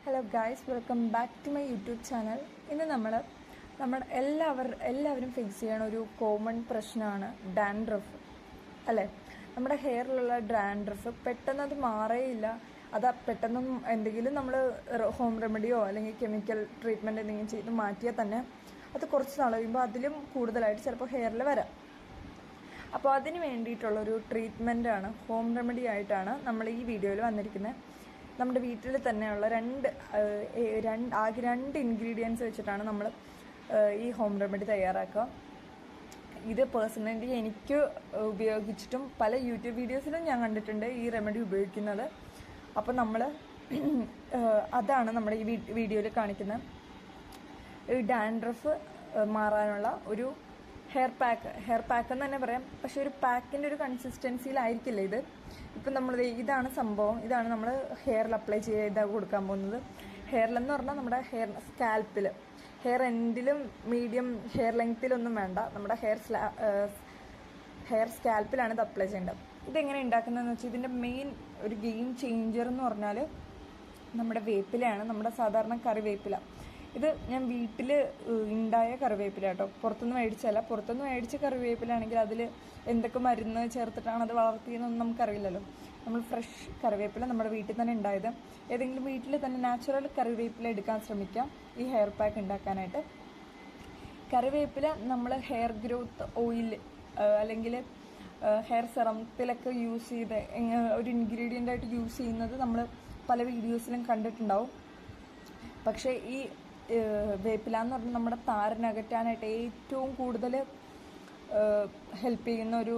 Hello guys, welcome back to my YouTube channel. ഇന്ന് നമ്മൾ എല്ലാവരും ഫേസ് ചെയ്യണ ഒരു കോമൺ പ്രശ്നമാണ് ഡാൻഡ്രഫ്, അല്ലേ? നമ്മുടെ ഹെയറിലുള്ള ഡാൻഡ്രഫ് പെട്ടെന്ന് അത് മാറേയില്ല. അത് പെട്ടെന്ന് എന്തെങ്കിലും നമ്മൾ ഹോം റെമഡിയോ അല്ലെങ്കിൽ കെമിക്കൽ ട്രീറ്റ്മെൻറ്റ് എന്തെങ്കിലും ചെയ്ത് മാറ്റിയാൽ തന്നെ അത് കുറച്ച് നാൾ കഴിയുമ്പോൾ അതിലും കൂടുതലായിട്ട് ചിലപ്പോൾ ഹെയറിൽ വരാം. അപ്പോൾ അതിന് വേണ്ടിയിട്ടുള്ളൊരു ട്രീറ്റ്മെൻറ്റാണ്, ഹോം റെമഡി ആയിട്ടാണ് നമ്മൾ ഈ വീഡിയോയിൽ വന്നിരിക്കുന്നത്. നമ്മുടെ വീട്ടിൽ തന്നെയുള്ള ആകെ രണ്ട് ഇൻഗ്രീഡിയൻസ് വെച്ചിട്ടാണ് നമ്മൾ ഈ ഹോം റെമഡി തയ്യാറാക്കുക. ഇത് പേഴ്സണലി എനിക്ക് ഉപയോഗിച്ചിട്ടും പല യൂട്യൂബ് വീഡിയോസിലും ഞാൻ കണ്ടിട്ടുണ്ട് ഈ റെമഡി ഉപയോഗിക്കുന്നത്. അപ്പോൾ നമ്മൾ അതാണ് നമ്മുടെ ഈ വീഡിയോയിൽ കാണിക്കുന്നത്. ഈ ഡാൻഡ്രഫ് മാറാനുള്ള ഒരു ഹെയർ പാക്ക് എന്ന് തന്നെ പറയാം. പക്ഷെ ഒരു പാക്കിൻ്റെ ഒരു കൺസിസ്റ്റൻസിയിലായിരിക്കില്ല ഇത്. ഇപ്പം ഇതാണ് സംഭവം. ഇതാണ് നമ്മൾ ഹെയറിൽ അപ്ലൈ ചെയ്ത് കൊടുക്കാൻ പോകുന്നത്. ഹെയറിലെന്ന് പറഞ്ഞാൽ നമ്മുടെ സ്കാൽപ്പിൽ, ഹെയർ എൻഡിലും മീഡിയം ഹെയർ ലെങ്ത്തിലൊന്നും വേണ്ട, നമ്മുടെ ഹെയർ സ്കാൽപ്പിലാണ് ഇത് അപ്ലൈ ചെയ്യേണ്ടത്. ഇതെങ്ങനെ ഉണ്ടാക്കുന്നതെന്ന് വെച്ചാൽ ഇതിൻ്റെ മെയിൻ ഒരു ഗെയിം ചേഞ്ചർ എന്ന് പറഞ്ഞാൽ നമ്മുടെ വേപ്പിലയാണ്, നമ്മുടെ സാധാരണ കറിവേപ്പില. ഇത് ഞാൻ വീട്ടിൽ ഉണ്ടായ കറിവേപ്പില കേട്ടോ, പുറത്തുനിന്ന് മേടിച്ചല്ല. പുറത്തുനിന്ന് മേടിച്ച കറിവേപ്പിലാണെങ്കിൽ അതിൽ എന്തൊക്കെ മരുന്ന് ചേർത്തിട്ടാണ് അത് വളർത്തിയെന്നൊന്നും നമുക്കറിയില്ലല്ലോ. നമ്മൾ ഫ്രഷ് കറിവേപ്പില നമ്മുടെ വീട്ടിൽ തന്നെ ഉണ്ടായത്. ഏതെങ്കിലും വീട്ടിൽ തന്നെ നാച്ചുറൽ കറിവേപ്പില എടുക്കാൻ ശ്രമിക്കാം ഈ ഹെയർ പാക്ക് ഉണ്ടാക്കാനായിട്ട്. കറിവേപ്പില നമ്മൾ ഹെയർ ഗ്രോത്ത് ഓയിൽ അല്ലെങ്കിൽ ഹെയർ സെറത്തിലൊക്കെ യൂസ് ചെയ്ത് ഒരു ഇൻഗ്രീഡിയൻ്റ് ആയിട്ട് യൂസ് ചെയ്യുന്നത് നമ്മൾ പല വീഡിയോസിലും കണ്ടിട്ടുണ്ടാവും. പക്ഷേ ഈ വേപ്പില എന്ന് പറഞ്ഞാൽ നമ്മുടെ താരനകറ്റാനായിട്ട് ഏറ്റവും കൂടുതൽ ഹെൽപ്പ് ചെയ്യുന്ന ഒരു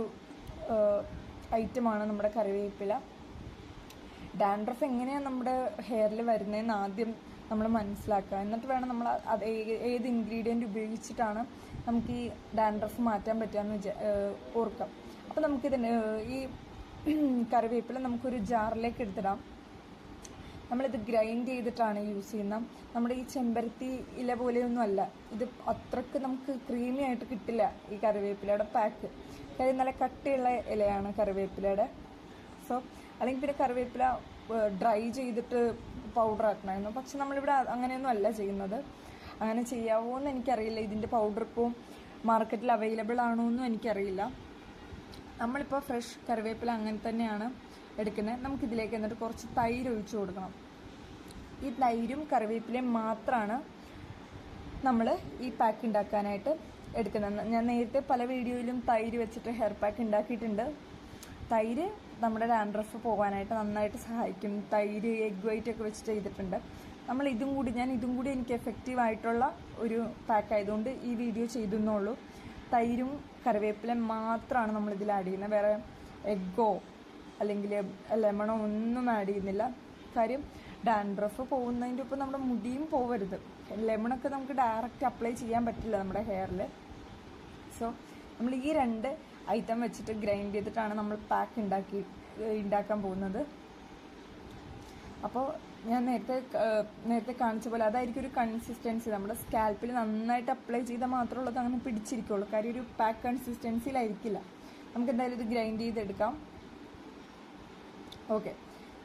ഐറ്റമാണ് നമ്മുടെ കറിവേപ്പില. ഡാൻഡ്രഫ് എങ്ങനെയാണ് നമ്മുടെ ഹെയറിൽ വരുന്നതെന്ന് ആദ്യം നമ്മൾ മനസ്സിലാക്കുക. എന്നിട്ട് വേണം നമ്മൾ അത് ഏത് ഇൻഗ്രീഡിയൻറ്റ് ഉപയോഗിച്ചിട്ടാണ് നമുക്ക് ഈ ഡാൻഡ്രഫ് മാറ്റാൻ പറ്റുകയെന്ന് ഓർക്കാം. അപ്പോൾ നമുക്കിതിന് ഈ കറിവേപ്പില നമുക്കൊരു ജാറിലേക്ക് എടുത്തിടാം. നമ്മളിത് ഗ്രൈൻഡ് ചെയ്തിട്ടാണ് യൂസ് ചെയ്യുന്നത്. നമ്മുടെ ഈ ചെമ്പരത്തി ഇല പോലെയൊന്നും അല്ല ഇത്. അത്രക്ക് നമുക്ക് ക്രീമി ആയിട്ട് കിട്ടില്ല ഈ കറിവേപ്പിലയുടെ പാക്ക്. കാര്യം നല്ല കട്ടിയുള്ള ഇലയാണ് കറിവേപ്പിലയുടെ. അല്ലെങ്കിൽ പിന്നെ കറിവേപ്പില ഡ്രൈ ചെയ്തിട്ട് പൗഡർ ആക്കണമായിരുന്നു. പക്ഷെ നമ്മളിവിടെ അങ്ങനെയൊന്നും അല്ല ചെയ്യുന്നത്. അങ്ങനെ ചെയ്യാവോ എന്ന് എനിക്കറിയില്ല. ഇതിൻ്റെ പൗഡർ ഇപ്പോൾ മാർക്കറ്റിൽ അവൈലബിൾ ആണോ എന്നും എനിക്കറിയില്ല. നമ്മളിപ്പോൾ ഫ്രഷ് കറിവേപ്പില അങ്ങനെ തന്നെയാണ് എടുക്കുന്നത്. നമുക്കിതിലേക്ക് എന്നിട്ട് കുറച്ച് തൈര് ഒഴിച്ചു കൊടുക്കണം. ഈ തൈരും കറിവേപ്പിലയും മാത്രമാണ് നമ്മൾ ഈ പാക്ക് ഉണ്ടാക്കാനായിട്ട് എടുക്കുന്നത്. ഞാൻ നേരത്തെ പല വീഡിയോയിലും തൈര് വെച്ചിട്ട് ഹെയർ പാക്ക് ഉണ്ടാക്കിയിട്ടുണ്ട്. തൈര് നമ്മുടെ ഡാൻഡ്രഫ് പോകാനായിട്ട് നന്നായിട്ട് സഹായിക്കും. തൈര്, എഗ് വൈറ്റ് ഒക്കെ വെച്ചിട്ട് ചെയ്തിട്ടുണ്ട്. ഞാൻ ഇതും കൂടി എനിക്ക് എഫക്റ്റീവായിട്ടുള്ള ഒരു പാക്ക് ആയതുകൊണ്ട് ഈ വീഡിയോ ചെയ്തെന്നുള്ളൂ. തൈരും കറിവേപ്പിലയും മാത്രമാണ് നമ്മളിതിൽ ആഡ് ചെയ്യുന്നത്. വേറെ എഗ്ഗോ അല്ലെങ്കിൽ ലെമണോ ഒന്നും ആഡ് ചെയ്യുന്നില്ല. കാര്യം ഡാൻഡ്രഫ് പോകുന്നതിൻ്റെ ഒപ്പം നമ്മുടെ മുടിയും പോവരുത്. ലെമണൊക്കെ നമുക്ക് ഡയറക്റ്റ് അപ്ലൈ ചെയ്യാൻ പറ്റില്ല നമ്മുടെ ഹെയറിൽ. സോ നമ്മൾ ഈ രണ്ട് ഐറ്റം വെച്ചിട്ട് ഗ്രൈൻഡ് ചെയ്തിട്ടാണ് നമ്മൾ പാക്ക് ഉണ്ടാക്കാൻ പോകുന്നത്. അപ്പോൾ ഞാൻ നേരത്തെ കാണിച്ച പോലെ അതായിരിക്കും ഒരു കൺസിസ്റ്റൻസി. നമ്മുടെ സ്കാൽപ്പിൽ നന്നായിട്ട് അപ്ലൈ ചെയ്താൽ മാത്രമേ ഉള്ളത് അങ്ങനെ പിടിച്ചിരിക്കുള്ളൂ. കാര്യം ഒരു പാക്ക് കൺസിസ്റ്റൻസിയിലായിരിക്കില്ല. നമുക്ക് എന്തായാലും ഇത് ഗ്രൈൻഡ് ചെയ്തെടുക്കാം. ഓക്കെ,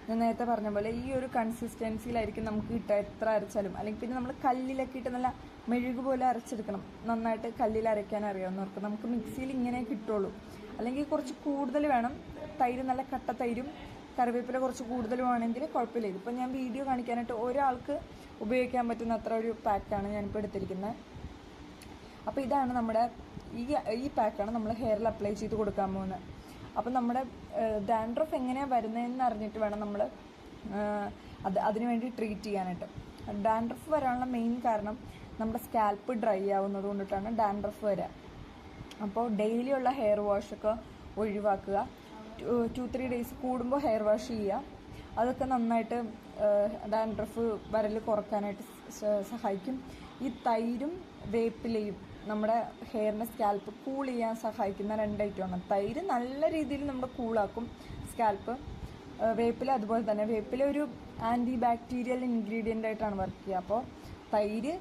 ഞാൻ നേരത്തെ പറഞ്ഞ പോലെ ഈ ഒരു കൺസിസ്റ്റൻസിയിലായിരിക്കും നമുക്ക് കിട്ടുക എത്ര അരച്ചാലും. അല്ലെങ്കിൽ പിന്നെ നമ്മൾ കല്ലിലൊക്കെ ഇട്ട് നല്ല മെഴുകു പോലെ അരച്ചെടുക്കണം. നന്നായിട്ട് കല്ലിൽ അരയ്ക്കാൻ അറിയാവുന്നവർക്ക് നമുക്ക് മിക്സിയിൽ ഇങ്ങനെ കിട്ടുള്ളൂ. അല്ലെങ്കിൽ കുറച്ച് കൂടുതൽ വേണം. തൈര് നല്ല കട്ട തൈരും കറിവേപ്പില കുറച്ച് കൂടുതലുമാണെങ്കിൽ കുഴപ്പമില്ല. ഇതിപ്പോൾ ഞാൻ വീഡിയോ കാണിക്കാനായിട്ട് ഒരാൾക്ക് ഉപയോഗിക്കാൻ പറ്റുന്ന അത്ര ഒരു പാക്കാണ് ഞാനിപ്പോൾ എടുത്തിരിക്കുന്നത്. അപ്പോൾ ഇതാണ് നമ്മുടെ ഈ പാക്കാണ് നമ്മൾ ഹെയറിൽ അപ്ലൈ ചെയ്ത് കൊടുക്കാൻ പോകുന്നത്. അപ്പം നമ്മുടെ ഡാൻഡ്രഫ് എങ്ങനെയാണ് വരുന്നതെന്ന് അറിഞ്ഞിട്ട് വേണം നമ്മൾ അതിനുവേണ്ടി ട്രീറ്റ് ചെയ്യാനായിട്ട്. ഡാൻഡ്രഫ് വരാനുള്ള മെയിൻ കാരണം നമ്മുടെ സ്കാൽപ്പ് ഡ്രൈ ആവുന്നത് കൊണ്ടിട്ടാണ് ഡാൻഡ്രഫ് വരിക. അപ്പോൾ ഡെയിലിയുള്ള ഹെയർ വാഷൊക്കെ ഒഴിവാക്കുക. 2-3 ഡേയ്സ് കൂടുമ്പോൾ ഹെയർ വാഷ് ചെയ്യുക. അതൊക്കെ നന്നായിട്ട് ഡാൻഡ്രഫ് വരൽ കുറക്കാനായിട്ട് സഹായിക്കും. ഈ തൈരും വേപ്പിലയും നമ്മുടെ ഹെയറിൻ്റെ സ്കാൽപ്പ് കൂൾ ചെയ്യാൻ സഹായിക്കുന്ന 2 ഐറ്റമാണ്. തൈര് നല്ല രീതിയിൽ നമ്മുടെ കൂളാക്കും സ്കാൽപ്പ്. വേപ്പില അതുപോലെ തന്നെ. വേപ്പില ഒരു ആൻറ്റി ബാക്ടീരിയൽ ഇൻഗ്രീഡിയൻ്റ് ആയിട്ടാണ് വർക്ക് ചെയ്യുക. അപ്പോൾ തൈര്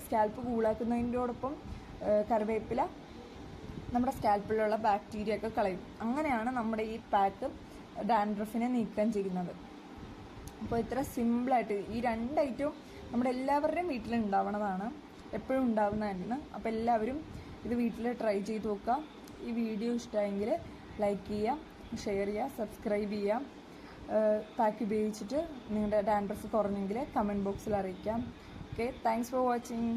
സ്കാൽപ്പ് കൂളാക്കുന്നതിൻ്റെയോടൊപ്പം കറിവേപ്പില നമ്മുടെ സ്കാൽപ്പിലുള്ള ബാക്ടീരിയ ഒക്കെ കളയും. അങ്ങനെയാണ് നമ്മുടെ ഈ പാക്ക് ഡാൻഡ്രഫിനെ നീക്കം ചെയ്യുന്നത്. അപ്പോൾ ഇത്ര സിമ്പിളായിട്ട് ഈ 2 ഐറ്റവും നമ്മുടെ എല്ലാവരുടെയും വീട്ടിലുണ്ടാവണതാണ്, എപ്പോഴും ഉണ്ടാവുന്നതാണ്. അപ്പോൾ എല്ലാവരും ഇത് വീട്ടിൽ ട്രൈ ചെയ്ത് നോക്കുക. ഈ വീഡിയോ ഇഷ്ടമായെങ്കിൽ ലൈക്ക് ചെയ്യുക, ഷെയർ ചെയ്യുക, സബ്സ്ക്രൈബ് ചെയ്യുക. പാക്ക് ഉപയോഗിച്ചിട്ട് നിങ്ങളുടെ ഡാൻഡ്രഫ് കുറഞ്ഞെങ്കിൽ കമൻറ്റ് ബോക്സിൽ അറിയിക്കാം. Okay, thanks for watching.